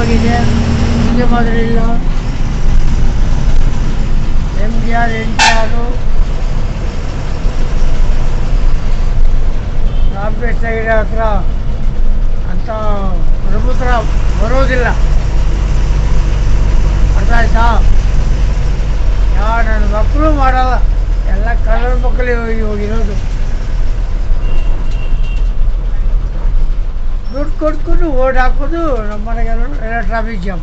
ಆಗಿದೆ, ಹಿಂದೆ ಮಾದರಿ ಇಲ್ಲ. MGR NTR ರಾಮಕೃಷ್ಣಗಿರಿ ಹತ್ರ ಅಂಥ ಪ್ರಭುತ್ರ ಬರೋದಿಲ್ಲ. ಅರ್ಥ ಆಯ್ತಾ? ನನ್ನ ಮಕ್ಕಳು ಮಾಡಲ್ಲ, ಎಲ್ಲ ಕನ್ನಡ ಮಕ್ಕಳು ಇರೋದು. ದುಡ್ಡು ಕೊಟ್ಕೊಂಡು ಓಟ್ ಹಾಕೋದು ನಮ್ಮ ಮನೆಗೆಲ್ಲ ಟ್ರಾಫಿಕ್ ಜಾಮ್.